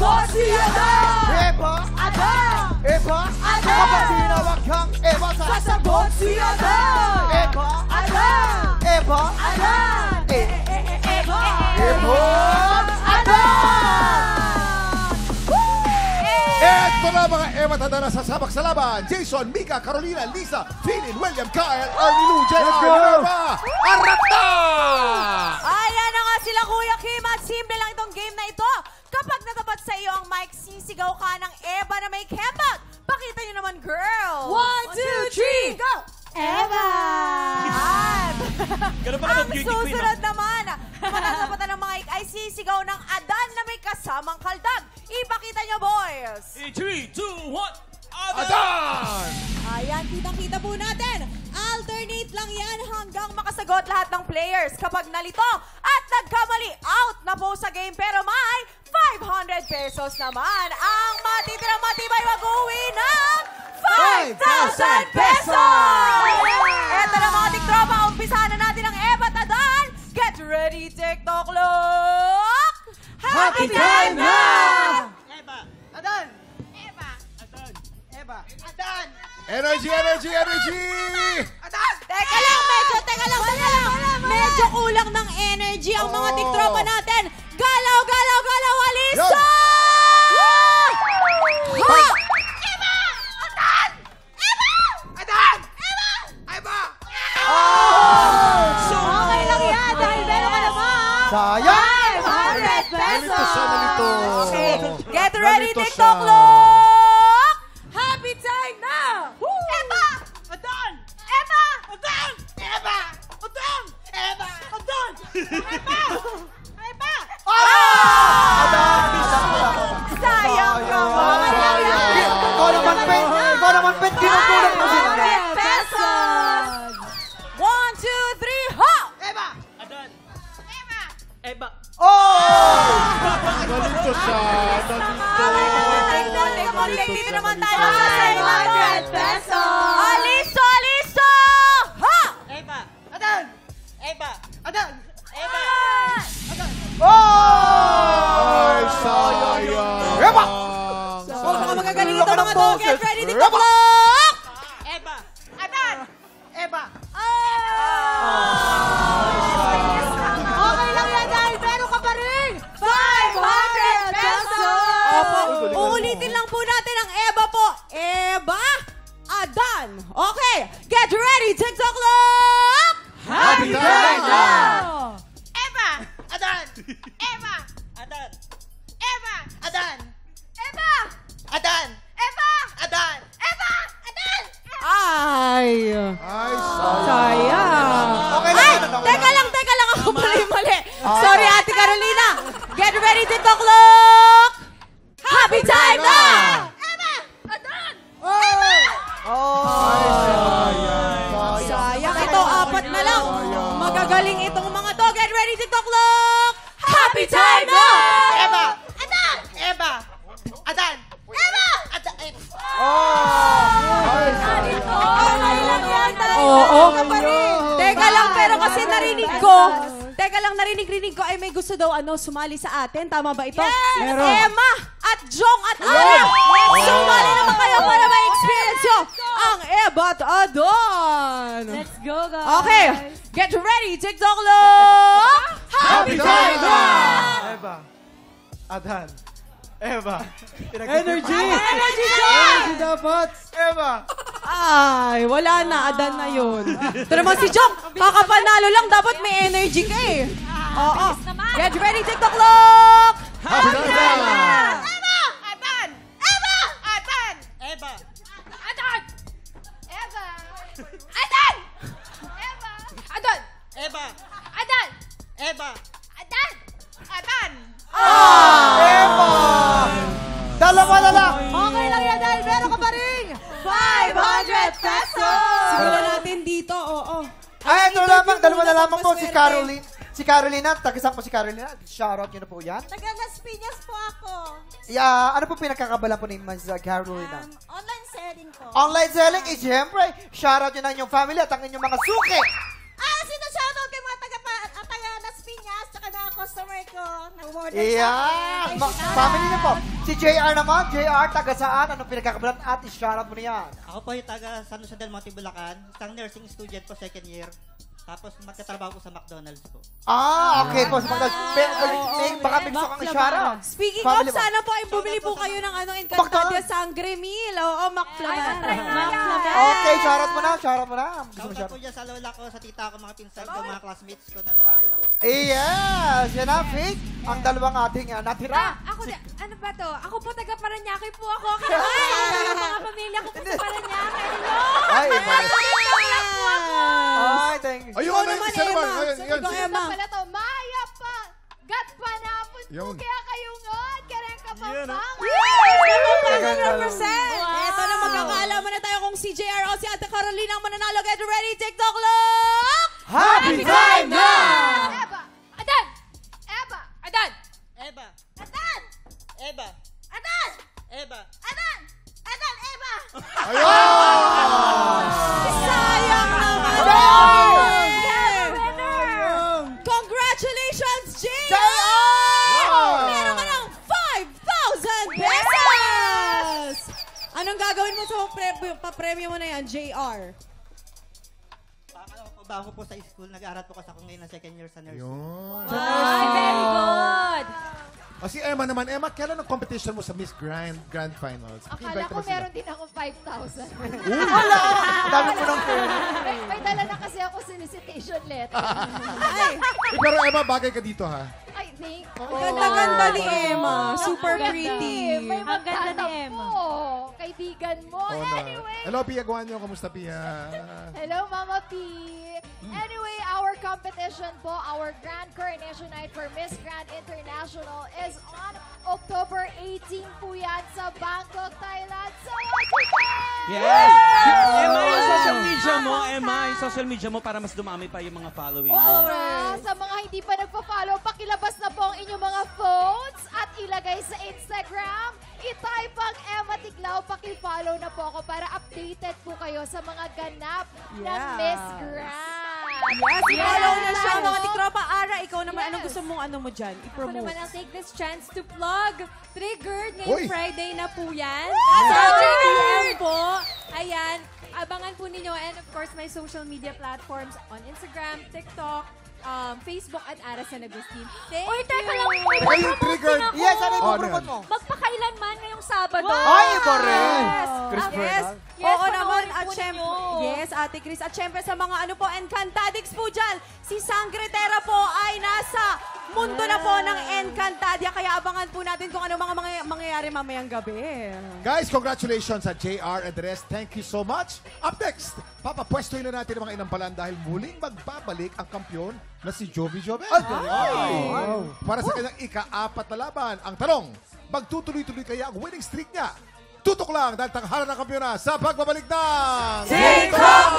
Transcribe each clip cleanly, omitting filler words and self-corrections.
Sasagot si Adan! Eva! Adan! Eva! Adan! Kapag tinawag kang Eva, Sasagot si Adan! Eva! Adan! Eva! Adan! Eva! Eva! Adan! Eto na mga Eva at Adan na sasabak sa laban. Jason, Mika, Carolina, Lisa, Philin, William, Kyle, Ernie, Lou, Jen, Eva, Arata! Ayan na nga sila Kuya Kim at simple lang itong game na ito. Kapag natapat sa iyo ang mic, sisigaw ka ng Eva na may kembot. Pakita nyo naman, girls. 1, 2, 3, go! Eva! At ang susunod naman, matatapatan ng mic ay sisigaw ng Adan na may kasamang kaldag. Ipakita nyo, boys. 3, 2, 1, Adan! Ayan, kitang-kita po natin. Alternate lang yan hanggang makasagot lahat ng players. Kapag nalito at nagkamali, out na po sa game. Pero may 500 pesos naman. Ang matitirang matibay mag-uwi ng 5,000 pesos! Eto na mga tiktropa, umpisahan na natin ang Eva at Adan. Get ready, TikTok look! Happy time na! Eva! Adan! Eva! Adan! Eva! Adan! Energy, energy, energy! Adan! Teka lang. Medyo kulang ng energy ang mga tiktropa natin. Galaw, galaw, galaw, aliso! Yo! Ha! Eva! Adan! Eva! Adan! Eva! Eva! Okay lang yan dahil meron ka naman. Sayang! 500 pesos! Nalito siya, nalito. Okay, get ready, Nalito TikTok siya. look! Happy time na! Eva! Adan! Eva! Adan! Eva! Adan! Eva! Adan! Eva! Eva! Sayang naman! Ikaw naman, Pet! Ikaw naman, Pet! Ginugulat mo sila! 500 pesos! 1, 2, 3, ho! Eva! Adan! Eva! Eva! Oh! Nalito siya, nalito. Dito naman tayo sa 500 pesos! Aliso, aliso! Ha! Eva! Adan! Eva! Adan! Eva! Oh! Ay, sayang. Eva! Oh, mga magagaling ito mga to. Get ready, TikTok look! Eva! Adan! Eva! Okay lang yan dahil meron ka pa rin 500 pesos! Opo, uulitin lang po natin ang Eva po. Eva, Adan. Okay, get ready, TikTok look! Happy time na! Eva! Adan! Eva! Adan! Eva! Adan! Eva! Adan! Eva! Adan! Eva! Adan! Ay! Ay, Sayang. Okay lang, Ay, okay lang. teka lang ako mali. Sorry, Ate Carolina. Get ready, TikTok look! Happy time na! Eva! Adan! Ay, sayang. Sayang, ito, apat na lang. Magagaling itong mga to. Get ready, TikTok look! Happy time na! Eva! Adan! Eva! Adan! Eva! Adan! Okay lang yan dahil meron ka pa rin. Teka lang, pero kasi narinig ko, narinig ko ay may gusto daw sumali sa atin. Tama ba ito? Yes! Meron. Emma at Jong at Ana. Sumali naman kayo para ma-experience nyo ang Eva at Adan. Let's go, guys. Okay, get ready, TikTok look! Happy time na! Eva! Adan! Eva! Energy! Energy dapat! Eva! Ay, wala na. Adan na yun. Ito naman si Jong. Kakapanalo lang. Dapat may energy ka eh. Oo. Get ready, TikTok look! Happy time na! Eva! Adan! Eva! Adan! Eva! Adan! Eva! Adan! Eva! Adan! Eva! Adan! Eva! Adan! Adan! Eva! Dalawa na lang! Okay lang yan dahil meron ka pa rin 500 pesos! Simulan natin dito, oo. Ay, ito lamang, dalawa na lamang po si Caroline. Si Carolina, tagisang po si Carolina. Shoutout nyo na po yan. Taga Las Piñas po ako. Yeah, ano po pinagkakabalan po ni Ms. Carolina? Online selling po. Online selling, siyempre, shoutout nyo na inyong family at ang inyong mga suki. Sino shoutout kay mga taga Las Piñas, tsaka mga customer ko. Nag-order Iyan! Family na po. Si JR naman. JR, taga saan? Anong pinagkakabalan? At i-shoutout mo niyan. Ako po yung taga San Jose del Monte, Bulacan. Isang nursing student po, second year. Tapos magtatrabaho ko sa McDonald's po. Okay po. Baka bigso kang i-shoutout. Speaking Family of, mo. sana po ay bumili po kayo ng Encantadia Sangre Meal. Oo, McFlaman. Okay, shoutout mo na. Shoutout mo na. Gusto mo Shoutout po shoutout? dyan sa lola ko, sa tita ko, mga pinsan ko, mga classmates ko na nanonood po. Yes! Yan na, Vic. Ang dalawang ating natira. Ako, ano ba to? Ako po, taga Paranaque po ako. Kaya mga pamilya ko po sa Paranaque. Hello! Ay, TikTok po ako. Ay, thank you. Ayun, naman, isa naman. Emma. Ayun, Sabi yun. ko, Emma. Pala to, Maya pa. Gat pa na po. Yun. Kaya kayo ngon. Kaya ka pa pang. Represent! Eto na, magkakaalaman na tayo kung si JR o si Ate Carolina ang mananalo. Get ready, TikTok look! Happy time na! Eba! Adan! Eba! Adan! Eva! Adan! Eva! Adan! Eva! Adan! Adan! Eva! Ayun! Sayang naman! Ayun! Congratulations, JR! JR! Meron ka ng 5,000 pesos! Anong gagawin mo sa pa-premyo mo na yan, JR? Bago po sa school, nag-aaral po kasi ako ngayon ng second year sa nursing. Yun. Ay, very good. O si Emma naman. Emma, kailan ang competition mo sa Miss Grand Finals? Akala Invite ko mo sila. meron din ako 5,000. Ang dami mo ng pera. May dala na kasi ako solicitation letter. Ay, Pero Emma, bagay ka dito ha. I think. ganda-ganda ni Emma. Super Ang pretty. May Ang ganda ni magtatampo. Kaibigan mo. Oo na. Anyway. Hello, Pia Guanyo. Kamusta, Pia? Hello, Mama P. Anyway, our competition po, our Grand Coronation Night for Miss Grand International is on October 18 po yan sa Bangkok, Thailand. So, Yes! Emma, yung social media mo, Emma, yung social media mo para mas dumami pa yung mga following. Oo nga, sa mga hindi pa nagpa-follow, pakilabas na po ang inyong mga phones at ilagay sa Instagram. I-type ang Emma Tiglao, paki-follow na po ako para updated po kayo sa mga ganap ng Miss Grand. Yes, follow na siya. Mga tikropa, Ara, ikaw naman, anong gusto mong ano mo dyan? Ako I-promote. naman, I'll take this chance to plug Triggered Uy! ngayong Friday na po yan. Sa 3 p.m. po. Ayan, abangan po ninyo. And of course, my social media platforms on Instagram, TikTok, Facebook at Ara San Agustin. Thank Uy, teka you! lang. Kayo triggered. Yes, ano yung Oh, promote mo? Magpakailanman ngayong Sabado. Ay, iba rin. Yes. Chris Yes. Bernal. Yes, Oo naman. panoorin At po syempre, ninyo. yes, Ate Chris. At syempre sa mga ano po, Encantadix po dyan. Si Sangretera po ay nasa mundo na po ng Encantadia. Kaya abangan po natin kung ano mga mangyayari mamayang gabi. Guys, congratulations sa JR and the rest. Thank you so much. Up next, papapwestuhin na natin ang mga inampalan dahil muling magbabalik ang kampyon na si Jovi Joven. Para sa kanyang ika-4 na laban. Ang tanong, magtutuloy-tuloy kaya ang winning streak niya? Tutok lang dahil tanghalan ng kampyon na sa pagbabalik ng TikTok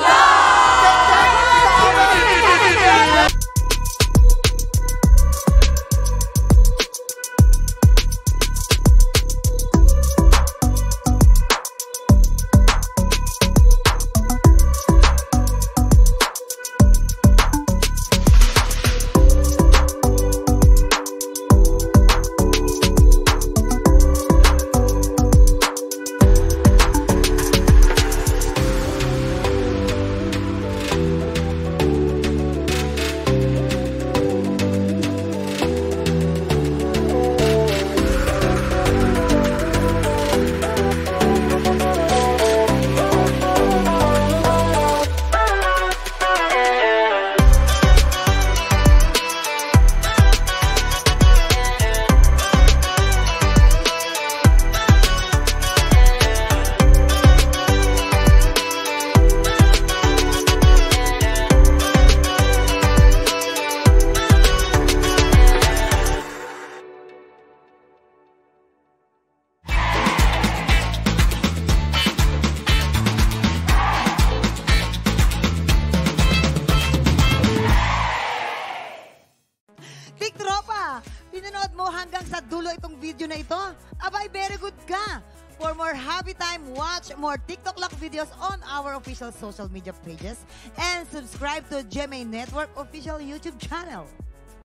Tiktropa, pinanood mo hanggang sa dulo itong video na ito? Abay, very good ka! For more happy time, watch more TikTok Lock videos on our official social media pages and subscribe to GMA Network official YouTube channel.